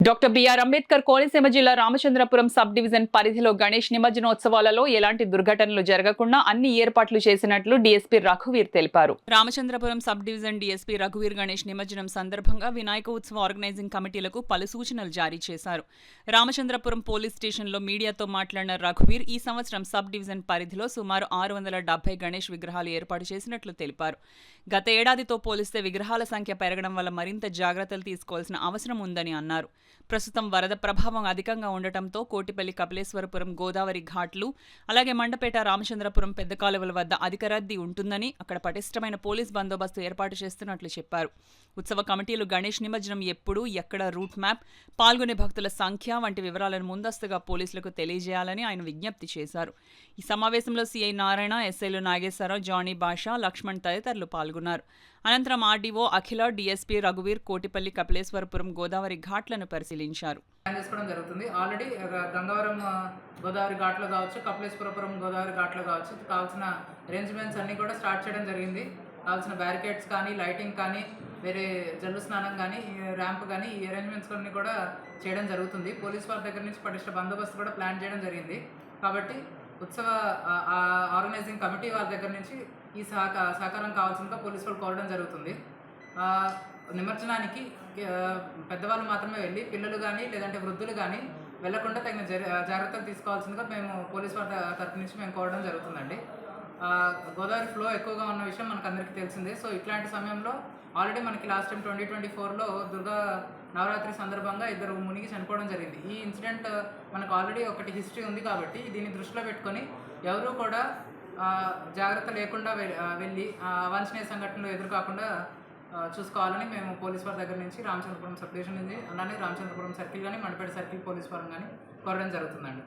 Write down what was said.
Doctor BR Ambedkar Konaseema జిల్లా Ramachandrapuram sub division పరిధిలో గణేష్ నిమజ్జనోత్సవాలలో ఎలాంటి దుర్ఘటనలు జరగకుండా అన్ని ఏర్పాట్లు చేసినట్లు డీఎస్పీ రఘువీర్ తెలిపారు. రామచంద్రపురం సబ్ డివిజన్ డీఎస్పీ రఘువీర్ గణేష్ నిమజ్జనం సందర్భంగా వినాయక ఉత్సవ ఆర్గనైజింగ్ కమిటీలకు పలు సూచనలు జారీ చేశారు. రామచంద్రపురం పోలీస్ స్టేషన్లో మీడియాతో మాట్లాడిన రఘువీర్ ఈ సంవత్సరం సబ్ డివిజన్ పరిధిలో సుమారు 670 గణేష్ విగ్రహాలు ఏర్పాటు చేసినట్లు తెలిపారు. గత ఏడాదితో పోలిస్తే విగ్రహాల సంఖ్య పెరగడం వల్ల మరింత జాగ్రత్తలు తీసుకోవాల్సిన అవసరం ఉందని అన్నారు. ప్రస్తుతం వరద ప్రభావం అధికంగా ఉండటంతో కోటిపల్లి, కపిలేశ్వరపురం, గోదావరి ఘాట్లు, అలాగే మండపేట, రామచంద్రపురం పెద్ద కాలువల వద్ద అధిక రద్దీ ఉంటుందని అక్కడ పటిష్టమైన పోలీస్ బందోబస్తు ఏర్పాటు చేస్తున్నట్లు చెప్పారు. ఉత్సవ కమిటీలు గణేష్ నిమజ్జనం ఎప్పుడు, ఎక్కడ, రూట్ మ్యాప్, పాల్గొనే భక్తుల సంఖ్య వంటి వివరాలను ముందస్తుగా పోలీసులకు తెలియజేయాలని ఆయన విజ్ఞప్తి చేశారు. ఈ సమావేశంలో సిఐ నారాయణ, ఎస్ఐలు నాగేశ్వరరావు, జానీ బాషా, లక్ష్మణ్ తదితరులు పాల్గొన్నారు. అనంతరం ఆర్డీఓ అఖిల, డీఎస్పీ రఘువీర్ కోటిపల్లి, కపిలేశ్వరపురం, గోదావరి ఘాట్లను పరిశీలించారు. చేసుకోవడం జరుగుతుంది. ఆల్రెడీ గంగవరం గోదావరి ఘాట్లో కావచ్చు, కపిలేశ్వరపురం గోదావరి ఘాట్లో కావచ్చు, కావాల్సిన అరేంజ్మెంట్స్ అన్నీ కూడా స్టార్ట్ చేయడం జరిగింది. కావాల్సిన బ్యారికేడ్స్ కానీ, లైటింగ్ కానీ, వేరే జల్లు స్నానం కానీ, ర్యాంప్ కానీ, ఈ అరేంజ్మెంట్స్ అన్నీ కూడా చేయడం జరుగుతుంది. పోలీస్ వారి దగ్గర నుంచి పటిష్ట బందోబస్తు కూడా ప్లాన్ చేయడం జరిగింది. కాబట్టి ఉత్సవ ఆర్గనైజింగ్ కమిటీ వారి దగ్గర నుంచి ఈ సహకారం కావాల్సిందిగా పోలీసు వాళ్ళు కోరడం జరుగుతుంది. నిమజ్జనానికి పెద్దవాళ్ళు మాత్రమే వెళ్ళి పిల్లలు కానీ లేదంటే వృద్ధులు కానీ వెళ్లకుండా తగిన జాగ్రత్తలు తీసుకోవాల్సిందిగా మేము పోలీసు వారి తరఫు నుంచి మేము కోరడం జరుగుతుందండి. గోదావరి ఫ్లో ఎక్కువగా ఉన్న విషయం మనకు అందరికీ తెలిసిందే. సో ఇట్లాంటి సమయంలో ఆల్రెడీ మనకి లాస్ట్ టైం 2024లో దుర్గా నవరాత్రి సందర్భంగా 2 మునిగి చనిపోవడం జరిగింది. ఈ ఇన్సిడెంట్ మనకు ఆల్రెడీ ఒకటి హిస్టరీ ఉంది కాబట్టి దీన్ని దృష్టిలో పెట్టుకొని ఎవరూ కూడా జాగ్రత్త లేకుండా వెళ్ళి అవాంఛనీయ సంఘటనలు ఎదురుకాకుండా చూసుకోవాలని మేము పోలీస్ వారి దగ్గర నుంచి రామచంద్రపురం సబ్ డివిజన్ నుంచి అలానే రామచంద్రపురం సర్కిల్ కానీ, మండపేట సర్కిల్ పోలీస్ వారం కానీ కోరడం జరుగుతుందండి.